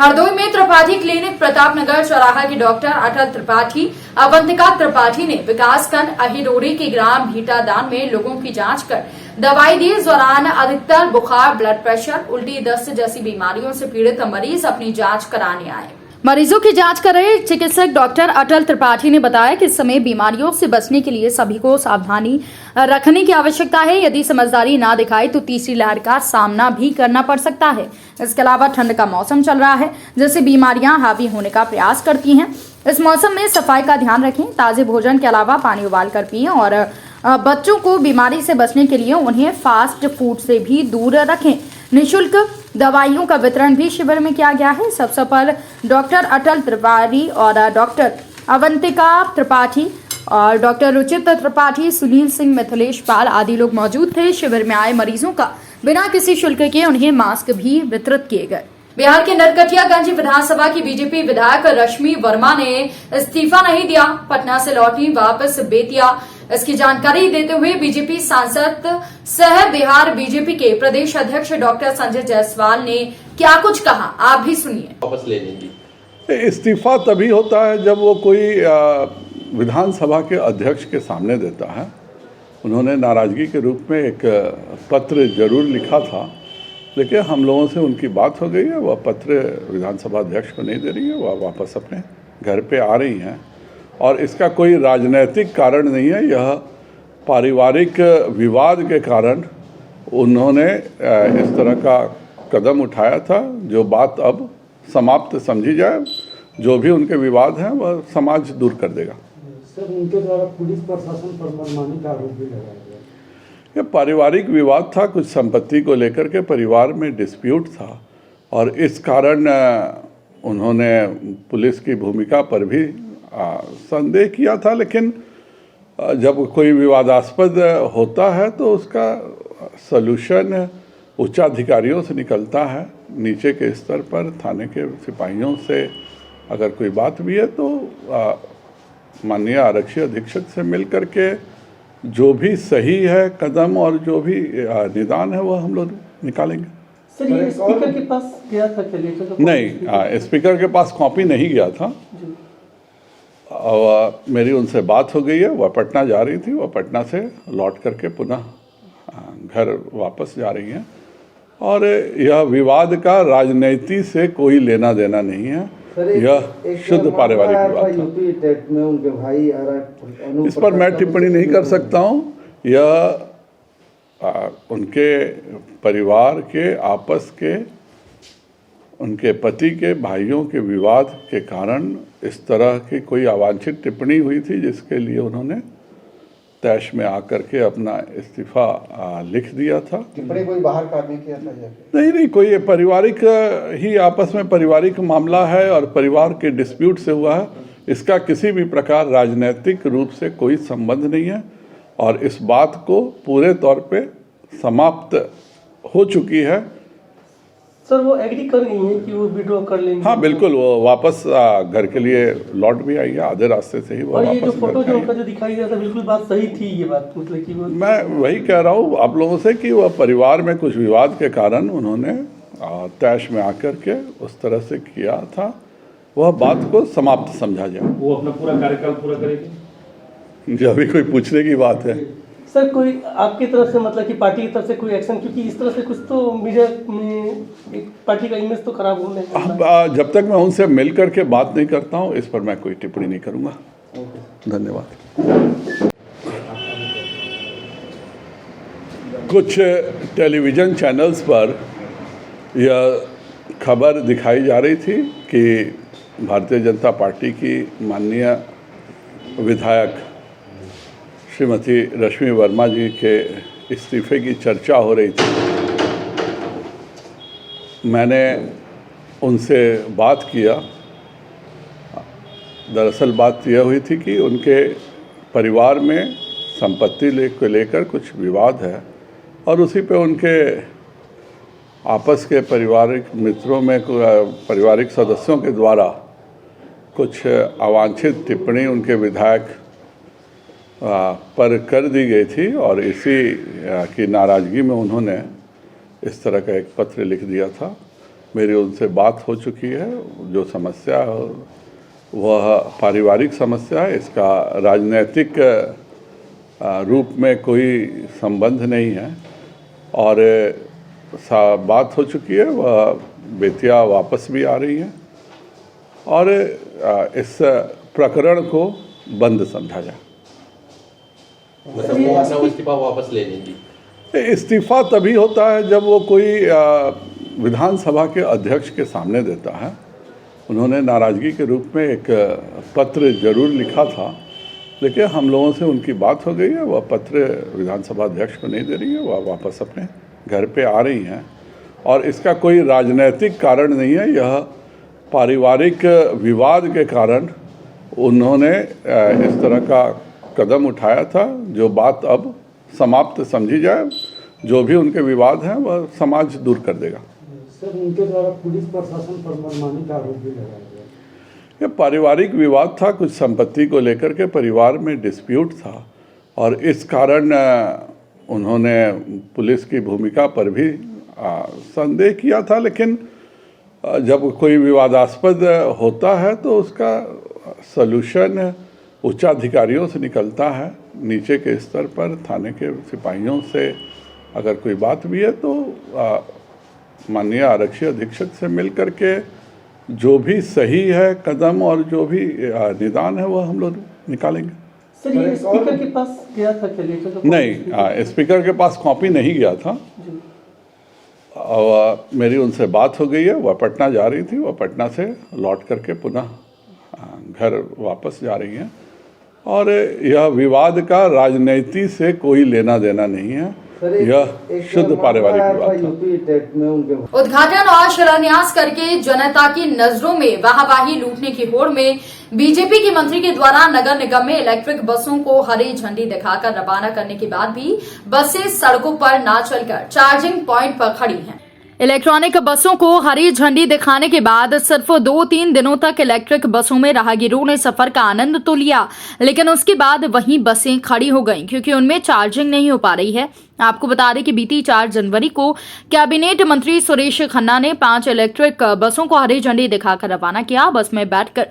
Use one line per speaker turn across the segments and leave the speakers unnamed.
हरदोई में त्रिपाठी क्लिनिक प्रतापनगर चौराहा की डॉक्टर अटल त्रिपाठी अवंतिका त्रिपाठी ने विकासखंड अहिरोरी के ग्राम भीटादान में लोगों की जांच कर दवाई दी। इस दौरान अधिकतर बुखार, ब्लड प्रेशर, उल्टी, दस्त जैसी बीमारियों से पीड़ित मरीज अपनी जांच कराने आए। मरीजों की जांच कर रहे चिकित्सक डॉक्टर अटल त्रिपाठी ने बताया कि इस समय बीमारियों से बचने के लिए सभी को सावधानी रखने की आवश्यकता है। यदि समझदारी ना दिखाए तो तीसरी लहर का सामना भी करना पड़ सकता है। इसके अलावा ठंड का मौसम चल रहा है, जिससे बीमारियां हावी होने का प्रयास करती हैं। इस मौसम में सफाई का ध्यान रखें, ताजे भोजन के अलावा पानी उबाल कर पिएं और बच्चों को बीमारी से बचने के लिए उन्हें फास्ट फूड से भी दूर रखें। निःशुल्क दवाइयों का वितरण भी शिविर में किया गया है। इस अवसर पर डॉक्टर अटल त्रिपाठी और डॉक्टर अवंतिका त्रिपाठी और डॉक्टर रुचिता त्रिपाठी, सुनील सिंह, मिथिलेश पाल आदि लोग मौजूद थे। शिविर में आए मरीजों का बिना किसी शुल्क के उन्हें मास्क भी वितरित किए गए। बिहार के नरकटियागंज विधानसभा की बीजेपी विधायक रश्मि वर्मा ने इस्तीफा नहीं दिया, पटना से लौटी वापस बेतिया। इसकी जानकारी देते हुए बीजेपी सांसद सह बिहार बीजेपी के प्रदेश अध्यक्ष डॉक्टर संजय जायसवाल ने क्या कुछ कहा, आप भी सुनिए।
वापस ले लेंगे।
इस्तीफा तभी होता है जब वो कोई विधानसभा के अध्यक्ष के सामने देता है। उन्होंने नाराजगी के रूप में एक पत्र जरूर लिखा था, लेकिन हम लोगों से उनकी बात हो गई है। वह पत्र विधानसभा अध्यक्ष को नहीं दे रही है, वह वापस अपने घर पे आ रही हैं और इसका कोई राजनीतिक कारण नहीं है। यह पारिवारिक विवाद के कारण उन्होंने इस तरह का कदम उठाया था। जो बात अब समाप्त समझी जाए, जो भी उनके विवाद हैं वह समाज दूर कर देगा।
सर, उनके द्वारा पुलिस प्रशासन पर मनमानी का आरोप भी लगाया गया।
यह पारिवारिक विवाद था, कुछ संपत्ति को लेकर के परिवार में डिस्प्यूट था और इस कारण उन्होंने पुलिस की भूमिका पर भी संदेह किया था। लेकिन जब कोई विवादास्पद होता है तो उसका सलूशन उच्चाधिकारियों से निकलता है। नीचे के स्तर पर थाने के सिपाहियों से अगर कोई बात भी है तो माननीय आरक्षी अधीक्षक से मिल करके जो भी सही है कदम और जो भी निदान है वह हम लोग निकालेंगे।
सर, ये स्पीकर के पास गया था क्या लेटर?
नहीं, स्पीकर के पास कॉपी नहीं गया था। और मेरी उनसे बात हो गई है, वह पटना जा रही थी, वह पटना से लौट करके पुनः घर वापस जा रही हैं और यह विवाद का राजनीति से कोई लेना देना नहीं है। यह शुद्ध पारिवारिक विवाद था।
उनके भाई
इस पर मैं टिप्पणी नहीं कर सकता हूँ। यह उनके परिवार के आपस के, उनके पति के भाइयों के विवाद के कारण इस तरह की कोई अवांछित टिप्पणी हुई थी, जिसके लिए उन्होंने तैश में आकर के अपना इस्तीफा लिख दिया था।
टिप्पणी कोई बाहर का आदमी किया था?
नहीं, कोई ये पारिवारिक ही आपस में पारिवारिक मामला है और परिवार के डिस्प्यूट से हुआ है। इसका किसी भी प्रकार राजनीतिक रूप से कोई संबंध नहीं है और इस बात को पूरे तौर पे समाप्त हो चुकी है।
सर, वो एग्री कर गई हैं कि वो विड्रॉ कर लेंगे?
हाँ बिल्कुल, वो वापस घर के लिए लौट भी आई है, आधे रास्ते से ही वो
और
वापस।
ये जो फोटो जो उनका जो दिखाई दिया था बिल्कुल बात सही थी, ये बात मतलब कि वो
मैं वही कह रहा हूँ आप लोगों से कि वह परिवार में कुछ विवाद के कारण उन्होंने तैश में आकर के उस तरह से किया था। वह बात को समाप्त समझा जाए।
वो अपना पूरा कार्यकाल पूरा करेगी?
जो अभी कोई पूछने की बात है।
सर, कोई आपकी तरफ से मतलब कि पार्टी की तरफ से कोई एक्शन, क्योंकि इस तरह से कुछ तो मीडिया में एक पार्टी का इमेज तो खराब होने
अब जब तक मैं उनसे मिल करके बात नहीं करता हूँ, इस पर मैं कोई टिप्पणी नहीं करूँगा। धन्यवाद। कुछ टेलीविज़न चैनल्स पर यह खबर दिखाई जा रही थी कि भारतीय जनता पार्टी की माननीय विधायक श्रीमती रश्मि वर्मा जी के इस्तीफे की चर्चा हो रही थी। मैंने उनसे बात किया। दरअसल बात यह हुई थी कि उनके परिवार में संपत्ति को लेकर कुछ विवाद है और उसी पे उनके आपस के पारिवारिक मित्रों में, पारिवारिक सदस्यों के द्वारा कुछ अवांछित टिप्पणी उनके विधायक पर कर दी गई थी और इसी की नाराज़गी में उन्होंने इस तरह का एक पत्र लिख दिया था। मेरी उनसे बात हो चुकी है। जो समस्या है वह पारिवारिक समस्या है, इसका राजनीतिक रूप में कोई संबंध नहीं है और बात हो चुकी है। वह बेटियां वापस भी आ रही हैं और इस प्रकरण को बंद समझा जाए।
मतलब वो अपना इस्तीफा वापस ले लेंगी।
इस्तीफा तभी होता है जब वो कोई विधानसभा के अध्यक्ष के सामने देता है। उन्होंने नाराज़गी के रूप में एक पत्र जरूर लिखा था, लेकिन हम लोगों से उनकी बात हो गई है। वह पत्र विधानसभा अध्यक्ष को नहीं दे रही है, वह वापस अपने घर पे आ रही हैं और इसका कोई राजनीतिक कारण नहीं है। यह पारिवारिक विवाद के कारण उन्होंने इस तरह का कदम उठाया था। जो बात अब समाप्त समझी जाए, जो भी उनके विवाद हैं वह समाज दूर कर देगा।
सर, उनके द्वारा पुलिस प्रशासन पर मनमानी का आरोप भी लगाया गया।
ये पारिवारिक विवाद था, कुछ संपत्ति को लेकर के परिवार में डिस्प्यूट था और इस कारण उन्होंने पुलिस की भूमिका पर भी संदेह किया था। लेकिन जब कोई विवादास्पद होता है तो उसका सलूशन उच्चाधिकारियों से निकलता है। नीचे के स्तर पर थाने के सिपाहियों से अगर कोई बात भी है तो माननीय आरक्षी अधीक्षक से मिल करके जो भी सही है कदम और जो भी निदान है वह हम लोग निकालेंगे।
सर, ये स्पीकर के पास गया था क्या लेटर?
नहीं, स्पीकर के पास कॉपी नहीं गया था और मेरी उनसे बात हो गई है। वह पटना जा रही थी, वह पटना से लौट करके पुनः घर वापस जा रही हैं और यह विवाद का राजनीति से कोई लेना देना नहीं है। यह शुद्ध पारिवारिक विवाद था।
उद्घाटन और शिलान्यास करके जनता की नजरों में वाहवाही लूटने की होड़ में बीजेपी के मंत्री के द्वारा नगर निगम में इलेक्ट्रिक बसों को हरी झंडी दिखाकर रवाना करने के बाद भी बसें सड़कों पर न चलकर चार्जिंग पॉइंट पर खड़ी हैं। इलेक्ट्रॉनिक बसों को हरी झंडी दिखाने के बाद सिर्फ 2-3 दिनों तक इलेक्ट्रिक बसों में राहगीरों ने सफर का आनंद तो लिया, लेकिन उसके बाद वहीं बसें खड़ी हो गईं क्योंकि उनमें चार्जिंग नहीं हो पा रही है। आपको बता दें कि बीती 4 जनवरी को कैबिनेट मंत्री सुरेश खन्ना ने 5 इलेक्ट्रिक बसों को हरी झंडी दिखाकर रवाना किया। बस में बैठकर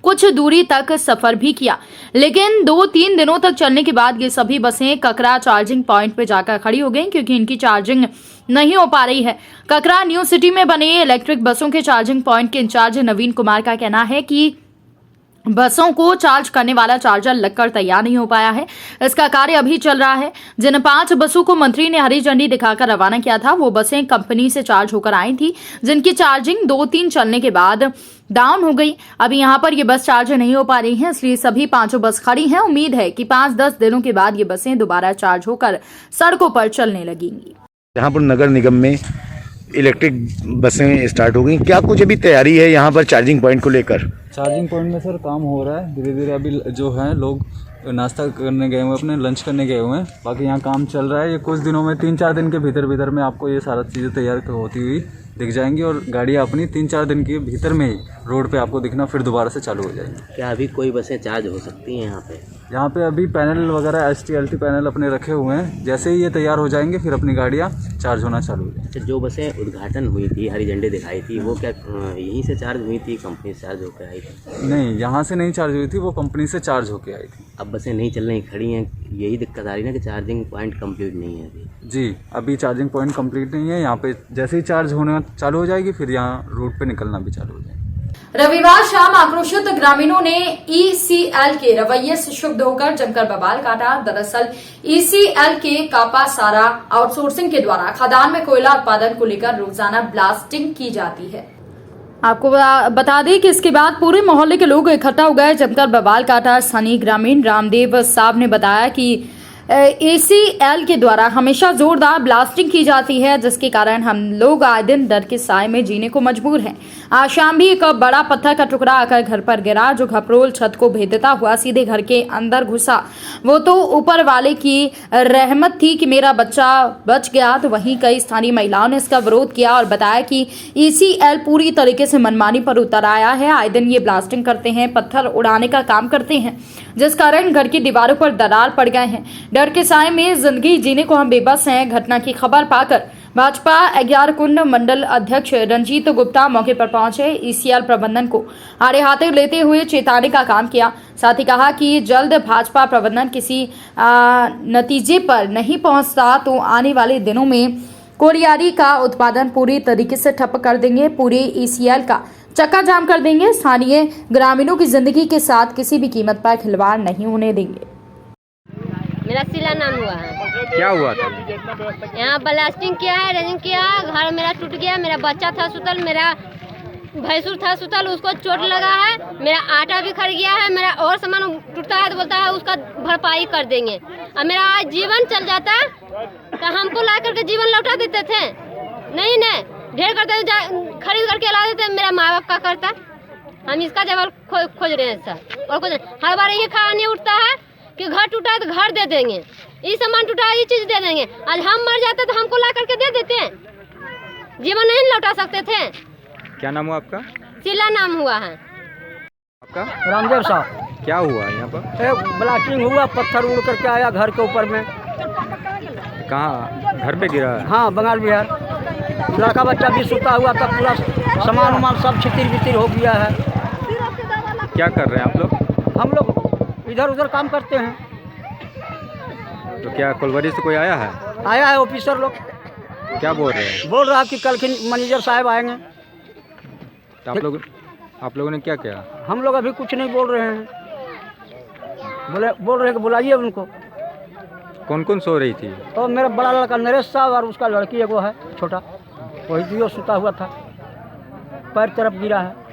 कुछ दूरी तक सफर भी किया, लेकिन 2-3 दिनों तक चलने के बाद ये सभी बसें ककरा चार्जिंग पॉइंट पे जाकर खड़ी हो गईं क्योंकि इनकी चार्जिंग नहीं हो पा रही है। ककरा न्यू सिटी में बने इलेक्ट्रिक बसों के चार्जिंग पॉइंट के इंचार्ज नवीन कुमार का कहना है कि बसों को चार्ज करने वाला चार्जर लगकर तैयार नहीं हो पाया है। इसका कार्य अभी चल रहा है। जिन 5 बसों को मंत्री ने हरी झंडी दिखाकर रवाना किया था वो बसें कंपनी से चार्ज होकर आई थी, जिनकी चार्जिंग 2-3 चलने के बाद डाउन हो गई। अभी यहाँ पर ये बस चार्ज नहीं हो पा रही हैं, इसलिए सभी 5 बस खड़ी हैं। उम्मीद है कि 5-10 दिनों के बाद ये बसें दोबारा चार्ज होकर सड़कों पर चलने लगेंगी।
यहाँ पर नगर निगम में इलेक्ट्रिक बसें स्टार्ट हो गई, क्या कुछ अभी तैयारी है यहाँ पर चार्जिंग पॉइंट को लेकर?
चार्जिंग पॉइंट में सर काम हो रहा है धीरे धीरे। अभी जो है लोग नाश्ता करने गए हुए, अपने लंच करने गए हुए हैं। बाकी यहाँ काम चल रहा है। ये कुछ दिनों में 3-4 दिन के भीतर में आपको ये सारा चीज़ें तैयार होती हुई दिख जाएंगी और गाड़ियाँ अपनी 3-4 दिन के भीतर में ही रोड पे आपको दिखना फिर दोबारा से चालू हो जाएंगी।
क्या अभी कोई बसें चार्ज हो सकती हैं यहाँ पे?
यहाँ पे अभी पैनल वगैरह ST-LT पैनल अपने रखे हुए हैं। जैसे ही ये तैयार हो जाएंगे फिर अपनी गाड़ियाँ चार्ज होना चालू हो जाएंगी।
जो बसें उद्घाटन हुई थी, हरी झंडी दिखाई थी, वो क्या यहीं से चार्ज हुई थी, कंपनी से चार्ज होकर आई थी?
नहीं, यहाँ से नहीं चार्ज हुई थी, वो कंपनी से चार्ज होकर आई थी।
अब बसें नहीं चल रही, खड़ी हैं, यही दिक्कत आ रही है ना कि चार्जिंग पॉइंट कंप्लीट नहीं है अभी?
जी, अभी चार्जिंग पॉइंट कंप्लीट नहीं है। यहाँ पे जैसे ही चार्ज होना चालू हो जाएगी फिर यहाँ रोड पे निकलना भी चालू हो जाएगा।
रविवार शाम आक्रोशित ग्रामीणों ने ECL के रवैये से क्षुब्ध होकर जमकर बवाल काटा। दरअसल ECL के कापासारा आउटसोर्सिंग के द्वारा खदान में कोयला उत्पादन को लेकर रोजाना ब्लास्टिंग की जाती है। आपको बता दें कि इसके बाद पूरे मोहल्ले के लोग इकट्ठा हो गए, जमकर बवाल काटा। स्थानीय ग्रामीण रामदेव साहब ने बताया कि ECL के द्वारा हमेशा जोरदार ब्लास्टिंग की जाती है, जिसके कारण हम लोग आए दिन डर के साए में जीने को मजबूर हैं। आज शाम भी एक बड़ा पत्थर का टुकड़ा आकर घर पर गिरा, जो घपरोल छत को भेदता हुआ सीधे घर के अंदर घुसा। वो तो ऊपर वाले की रहमत थी कि मेरा बच्चा बच गया। तो वहीं कई स्थानीय महिलाओं ने इसका विरोध किया और बताया कि ECL पूरी तरीके से मनमानी पर उतर आया है। आए दिन ये ब्लास्टिंग करते हैं, पत्थर उड़ाने का काम करते हैं, जिस कारण घर की दीवारों पर दरार पड़ गए हैं। डर के साए में जिंदगी जीने को हम बेबस हैं। घटना की खबर पाकर भाजपा अग्यारकुंड मंडल अध्यक्ष रंजीत गुप्ता मौके पर पहुंचे, ईसीएल प्रबंधन को आड़े हाथे लेते हुए चेताने का काम किया। साथ ही कहा कि जल्द भाजपा प्रबंधन किसी नतीजे पर नहीं पहुंचता तो आने वाले दिनों में कोलियारी का उत्पादन पूरी तरीके से ठप कर देंगे, पूरे ईसीएल का चक्का जाम कर देंगे। स्थानीय ग्रामीणों की जिंदगी के साथ किसी भी कीमत पर खिलवाड़ नहीं होने देंगे।
मेरा सिला नाम हुआ है।
क्या हुआ था?
यहाँ ब्लास्टिंग किया है, रेजिंग किया है, घर मेरा टूट गया, मेरा बच्चा था सुतल, मेरा भैंसुर था सुतल, उसको चोट लगा है, मेरा आटा भी खर गया है, मेरा और सामान टूटता है तो बोलता है उसका भरपाई कर देंगे। अब मेरा आज जीवन चल जाता तो हमको ला करके जीवन लौटा देते थे, नहीं ढेर करते खरीद करके ला देते, मेरा माँ बाप का करता। हम इसका जवाब खोज रहे हैं सर। और कुछ हर बार ये कहानी उठता है कि घर टूटा है तो घर दे देंगे, ये सामान टूटा है ये चीज दे देंगे। आज हम मर जाते तो हमको ला करके दे देते हैं, जीवन नहीं लौटा सकते थे।
क्या नाम हुआ आपका?
सिला नाम हुआ है।
आपका?
रामदेव साहब।
क्या हुआ यहाँ पर?
ब्लास्टिंग हुआ, पत्थर उड़ करके आया घर के ऊपर में।
कहाँ? घर पे गिरा?
हाँ, बंगाल बिहार। लड़का बच्चा भी सुता हुआ था, पूरा सामान वामान सब छितिर बितिर हो गया है।
क्या कर रहे हैं आप लोग?
हम लोग इधर उधर काम करते हैं।
तो क्या कोलवरी से कोई आया है?
आया है ऑफिसर लोग।
क्या बोल रहे हैं?
बोल रहा है कि कल के मैनेजर साहब आएंगे।
तो आप लोगों ने क्या किया?
हम लोग अभी कुछ नहीं बोल रहे हैं, बोल रहे हैं कि बुलाइए उनको।
कौन कौन सो रही थी?
तो मेरा बड़ा लड़का नरेश साहब और उसका लड़की एगो है छोटा, वही दियो सुता हुआ था, पैर तरफ गिरा है।